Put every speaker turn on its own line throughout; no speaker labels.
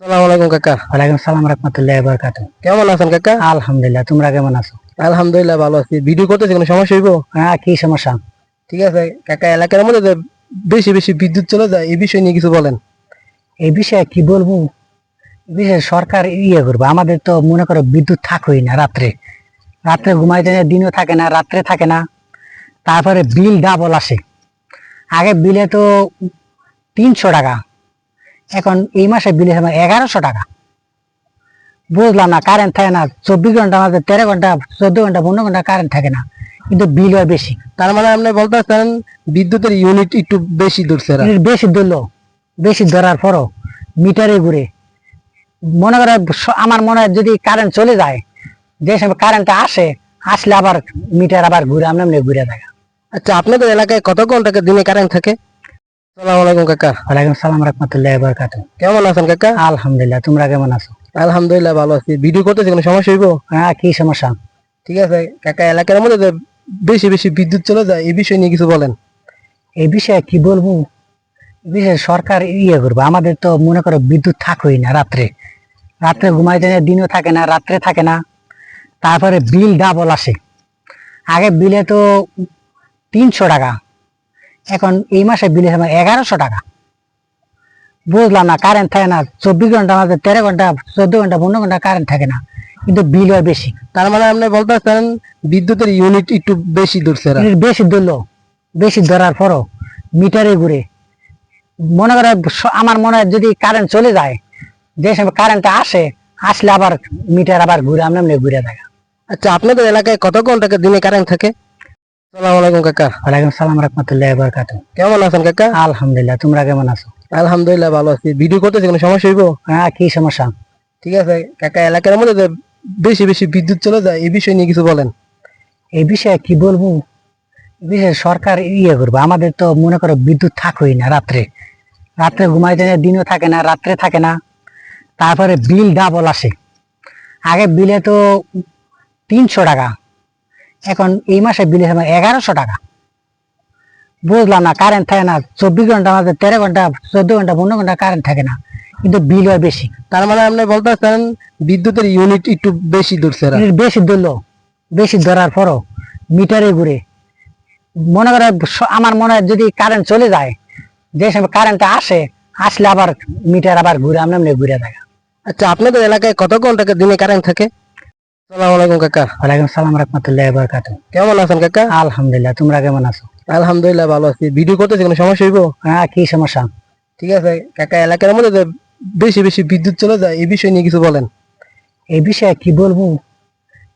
আসসালামু আলাইকুম কাকা।
ওয়ালাইকুম সালাম রাহমাতুল্লাহি ওয়া বারাকাতুহু।
কেমন আছেন কাকা?
আলহামদুলিল্লাহ, তোমরা কেমন আছো?
আলহামদুলিল্লাহ ভালো আছি। ভিডিও করতেছি, কোনো সমস্যা হইব?
হ্যাঁ, কি সমস্যা?
ঠিক আছে কাকা, এলাকার মধ্যে যে বেশি বেশি বিদ্যুৎ চলে যায় এই বিষয় নিয়ে কিছু বলেন।
এই বিষয়ে কি বলবো? এই বিষয়ে সরকার করবে। আমাদের তো মনে করো বিদ্যুৎ থাকই না রাত্রে। রাত্রে ঘুমাইতে যায়, দিনও থাকে না, রাত্রে থাকে না। তারপরে বিল ডাবল আসে। আগে বিলে তো 300 টাকা, এখন এই মাসে বিলে 1100 টাকা। বুঝলাম না, কারেন্ট থাকে না 24 ঘন্টা, মাঝে 13 ঘন্টা, 14 ঘন্টা, 15 ঘন্টা কারেন্ট থাকে না, কিন্তু বিল হয় বেশি।
তার মানে আপনি বলতেছেন বিদ্যুতের ইউনিট একটু বেশি দূরছে এরা।
বেশি ধরলো, বেশি ধরার পরও মিটারে ঘুরে। মনে করে আমার মনে হয় যদি কারেন্ট চলে যায়, যে সময় কারেন্টটা আসলে আবার মিটার আবার ঘুরে, আমরা ঘুরে থাকে।
আচ্ছা, আপনাদের এলাকায় কত ঘন্টা দিনে কারেন্ট থাকে? আসসালামু আলাইকুম কাকা।
ওয়ালাইকুম সালাম রাহমাতুল্লাহি ওয়া বারাকাতুহু।
কেমন আছেন কাকা?
আলহামদুলিল্লাহ, তোমরা কেমন আছো?
আলহামদুলিল্লাহ ভালো আছি। ভিডিও করতেছি, কোনো সমস্যা হইব?
হ্যাঁ, কি সমস্যা?
ঠিক আছে কাকা, এলাকার মধ্যে যে বেশি বেশি বিদ্যুৎ চলে যায় এই বিষয় নিয়ে কিছু বলেন।
এই বিষয়ে কি বলবো? এই বিষয়ে সরকার করবে। আমাদের তো মনে করো বিদ্যুৎ থাকই না রাত্রে। রাত্রে ঘুমাইতে যায়, দিনও থাকে না, রাত্রে থাকে না। তারপরে বিল ডাবল আসে। আগে বিলে তো 300 টাকা, এখন এই মাসে বিলে 1100 টাকা। বুঝলাম না, কারেন্ট থাকে না 24 ঘন্টা, মাঝে 13 ঘন্টা, 14 ঘন্টা, 15 ঘন্টা কারেন্ট থাকে না, কিন্তু বিল হয় বেশি।
তার মানে আপনি বলতেছেন বিদ্যুতের ইউনিট একটু বেশি দূরছে এরা।
বেশি ধরলো, বেশি ধরার পরও মিটারে ঘুরে। মনে করে আমার মনে হয় যদি কারেন্ট চলে যায়, যে সময় কারেন্টটা আসলে আবার মিটার আবার ঘুরে, আমরা ঘুরে থাকে।
আচ্ছা, আপনাদের এলাকায় কত ঘন্টা দিনে কারেন্ট থাকে? আসসালামু আলাইকুম কাকা।
ওয়ালাইকুম সালাম রাহমাতুল্লাহি ওয়া বারাকাতুহু।
কেমন আছেন কাকা?
আলহামদুলিল্লাহ, তোমরা কেমন আছো?
আলহামদুলিল্লাহ ভালো আছি। ভিডিও করতেছি, কোনো সমস্যা হইব?
হ্যাঁ, কি সমস্যা?
ঠিক আছে কাকা, এলাকার মধ্যে যে বেশি বেশি বিদ্যুৎ চলে যায় এই বিষয় নিয়ে কিছু বলেন।
এই বিষয়ে কি বলবো? এই বিষয়ে সরকার করবে। আমাদের তো মনে করো বিদ্যুৎ থাকই না রাত্রে। রাত্রে ঘুমাইতে যায়, দিনও থাকে না, রাত্রে থাকে না। তারপরে বিল ডাবল আসে। আগে বিলে তো 300 টাকা, এখন এই মাসে বিলে 1100 টাকা। বুঝলাম না, কারেন্ট থাকে না 24 ঘন্টা, মাঝে 13 ঘন্টা, 14 ঘন্টা, 15 ঘন্টা কারেন্ট থাকে না, কিন্তু বিল হয় বেশি।
তার মানে আপনি বলতেছেন বিদ্যুতের ইউনিট একটু বেশি দূরছে এরা।
বেশি ধরলো, বেশি ধরার পরও মিটারে ঘুরে। মনে করে আমার মনে হয় যদি কারেন্ট চলে যায়, যে সময় কারেন্টটা আসলে আবার মিটার আবার ঘুরে, আমরা ঘুরে থাকে।
আচ্ছা, আপনাদের এলাকায় কত ঘন্টা দিনে কারেন্ট থাকে? আসসালামু আলাইকুম কাকা।
এই বিষয়ে কি বলবো? এই বিষয়ে সরকার করবে। আমাদের তো মনে করো বিদ্যুৎ থাকই না রাত্রে। রাত্রে ঘুমাইতে যায়, দিনও থাকে না, রাত্রে থাকে না। কিন্তু বিল হয় বেশি। তার মানে আপনি বলতেছেন বিদ্যুতের ইউনিট একটু বেশি দূরছে এরা।
আচ্ছা, আপনাদের এলাকায় কত ঘন্টা দিনে কারেন্ট থাকে? আসসালামু আলাইকুম কাকা।
ওয়ালাইকুম সালাম রাহমাতুল্লাহি ওয়া বারাকাতুহু।
কেমন আছেন কাকা?
আলহামদুলিল্লাহ, তোমরা কেমন আছো?
আলহামদুলিল্লাহ ভালো আছি। ভিডিও করতেছি, কোনো সমস্যা হইব?
হ্যাঁ, কি সমস্যা?
ঠিক আছে কাকা, এলাকার মধ্যে যে বেশি বেশি বিদ্যুৎ চলে যায় এই বিষয় নিয়ে কিছু বলেন।
এই বিষয়ে কি বলবো?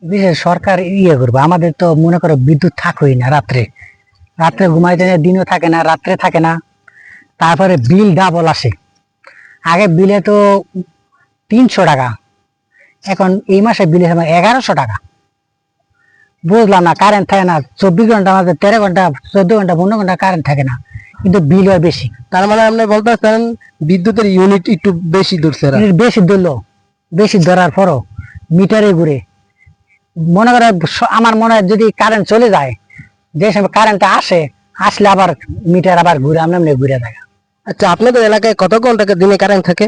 এই বিষয়ে সরকার করবে। আমাদের তো মনে করো বিদ্যুৎ থাকই না রাত্রে। রাত্রে ঘুমাইতে যায়, দিনও থাকে না, রাত্রে থাকে না। তারপরে বিল ডাবল আসে। আগে বিলে তো 300 টাকা, এখন এই মাসে বিলে 1100 টাকা। বুঝলাম না, কারেন্ট থাকে না 24 ঘন্টা, মাঝে 13 ঘন্টা, 14 ঘন্টা, 15 ঘন্টা কারেন্ট থাকে না, কিন্তু বিল হয় বেশি।
তার মানে আপনি বলতেছেন বিদ্যুতের ইউনিট একটু বেশি দূরছে এরা।
বেশি ধরলো, বেশি ধরার পরও মিটারে ঘুরে। মনে করে আমার মনে হয় যদি কারেন্ট চলে যায়, যে সময় কারেন্টটা আসলে আবার মিটার আবার ঘুরে, আমরা ঘুরে থাকে।
আচ্ছা, আপনাদের এলাকায় কত ঘন্টা দিনে কারেন্ট থাকে?